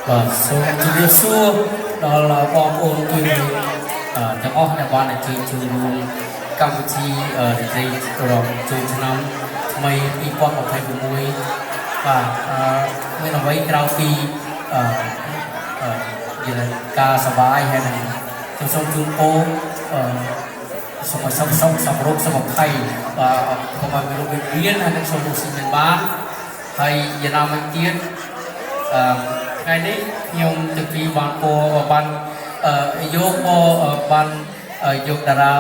và số điều xua đó là bom ôn kimទាំងអស់អ្នកបានជួយជួយរួមកម្មវិធីរីត្រីក្រមជួយឆ្នាំថ្មី2026បាទមានអ្វីក្រៅពីការសប្បាយហើយនឹងខ្ញុំសូមជូនពរសូមឲ្យសុខរោគសុខភ័យបាទកុំឲ្យមានរោគរៀនហើយនឹងសូមរស់ស៊ីមានបានហើយយ៉ាងណាមួយទៀតថ្ងៃនេះខ្ញុំទាំងពីរបានពោបានយកបានយកតារា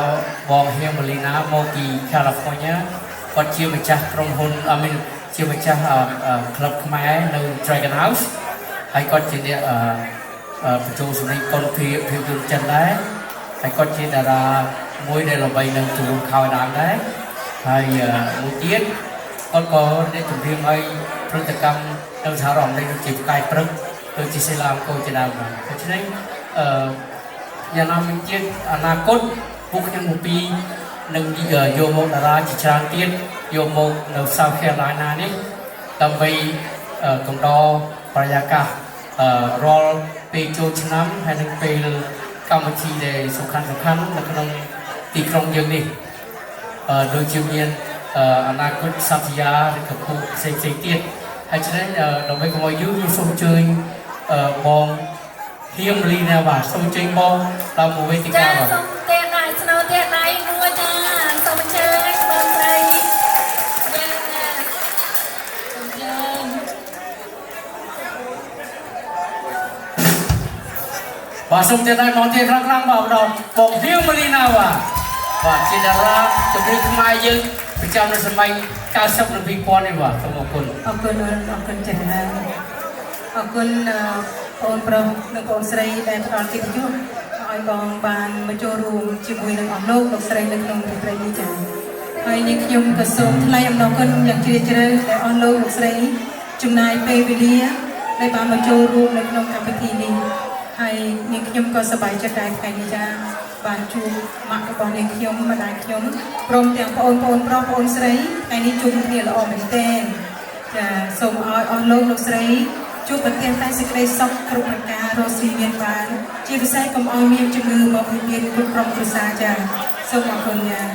បងហៀមម៉ូលីណាមកពី California គាត់ជាម្ចាស់ក្រុមហ៊ុនជាម្ចាស់ក្លឹបខ្មែរនៅ Dragon House ហើយគាត់ជាអ្នកបញ្ចូលសម្លេងកុនភាពយន្តចិនដែរហើយគាត់ជាតារាមួយដែលល្បីនៅជួរខោដើមដែរហើយមួយទៀតគាត់ក៏អ្នកជំនាញឲ្យព្រឹត្តិកម្មនៅសហរដ្ឋអាមេរិកជាផ្កាយព្រឹកដូចជាសេឡាអង្គរជាដើមបាទដូច្នេះយ៉ាងណាមួយទៀតអនាគតពួកខ្ញុំមកពីនឹងយកមកតារាជាច្រើនទៀតយកមកនៅ South Carolina នេះដើម្បីកំដរបរិយាកាសរាល់ពេលចូលឆ្នាំហើយនឹងពេលកម្មវិធីដែលសំខាន់នៅក្នុងទីក្រុងយើងនេះដូចជាមានអនាគតសត្យាឬក៏ពួកផ្សេងទៀតហើយឆ្នេះដើម្បីកុំឲ្យយូរខ្ញុំសូមអញ្ជើញបងហៀមលីណាបាទសូមអញ្ជើញបងដល់មួយវេទិកាបាទសូមទេដៃស្នូទេដៃមួយចាសូមអញ្ជើញបងស្រីយ៉ាងណាសូមអញ្ជើញបាទសូមទេដៃមកទេខ្លាំងបាទដល់បងហៀមលីណាបាទជាតារាចម្រៀងខ្មែរយើងប្រចាំនៅសម័យ90និង2000នេះបាទសូមអរគុណអរគុណចា៎អរគុណបងប្រុសនិងបងស្រីដែលផ្ដល់កិត្តិយសឲ្យបងបានមកចូលរួមជាមួយនឹងអស់លោកស្រីនៅក្នុងរាត្រីនេះចា៎ហើយនាងខ្ញុំក៏សូមថ្លែងអំណរគុណយ៉ាងជ្រាលជ្រៅដែលអស់លោកស្រីចំណាយពេលវេលាដែលបានមកចូលរួមនៅក្នុងកម្មវិធីនេះហើយនាងខ្ញុំក៏សប្បាយចិត្តដែរថ្ងៃនេះចា៎បានជួបម៉ាក់របស់នាងខ្ញុំម្ដាយខ្ញុំព្រមទាំងបងប្អូនប្រុសបងស្រីថ្ងៃនេះជួបគ្នាល្អមែនទែនចាសូមឲ្យអស់លោកស្រីជួបប្រទានតែសេចក្តីសុខគ្រប់ប្រការរស់ស៊ីមានបានជាពិសេសកុំឲ្យមានជំងឺមកពីមានគ្រប់ក្រុមគ្រួសារចាសូមអរគុណយ៉ាង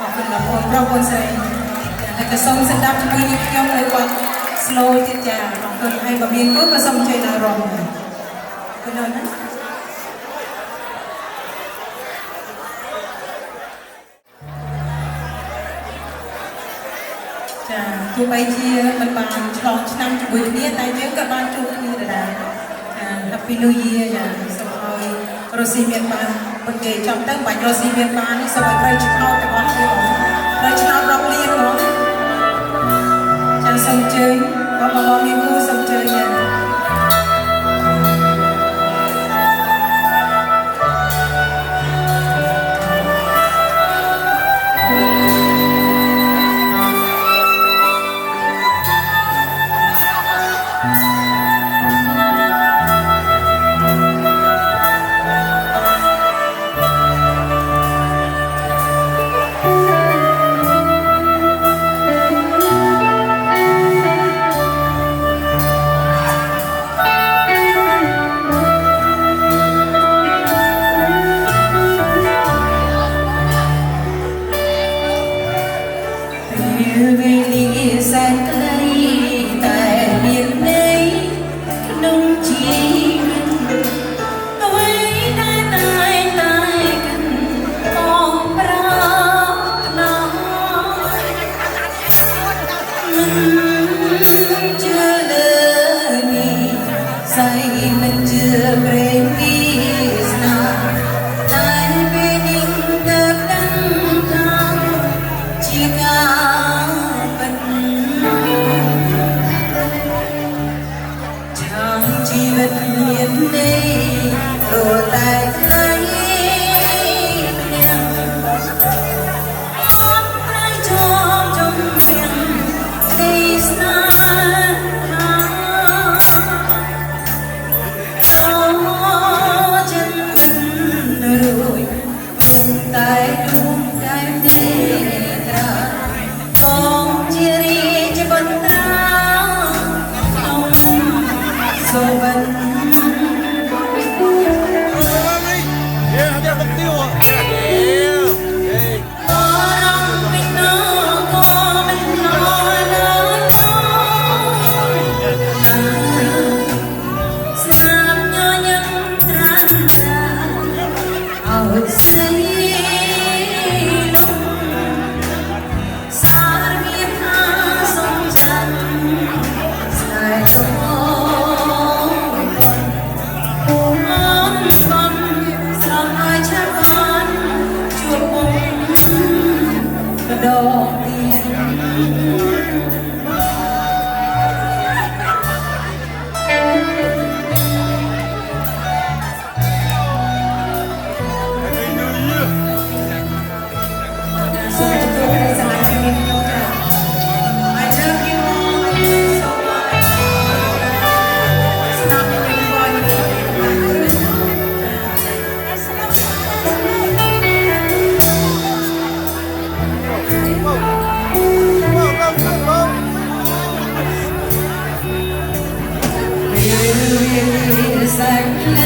អរគុណដល់បងប្រុសបងស្រីហើយក៏សូមស្ដាប់ជាមួយនាងខ្ញុំនៅគាត់ slow ទៀតចាអរគុណហើយបើមានគូក៏សូមអញ្ជើញដល់រំគុណណាស់ចាទោះបីជាមិនបានឆ្លងឆ្នាំជាមួយគ្នាតែយើងក៏បានជួបគ្នាដែរចា Happy New Year ចាសូមឲ្យរស់ស៊ីមានបានពិតគេចំទៅបាច់រស់ស៊ីមានបានសូមឲ្យត្រូវឆ្នោតទាំងអស់គ្នាបងត្រូវឆ្នោតរាប់លានហ្មងចាសូមអញ្ជើញបងមានគូសូមអញ្ជើញចាសូម Hãy subscribe cho kênh Ghiền Mì Gõ để không bỏ lỡ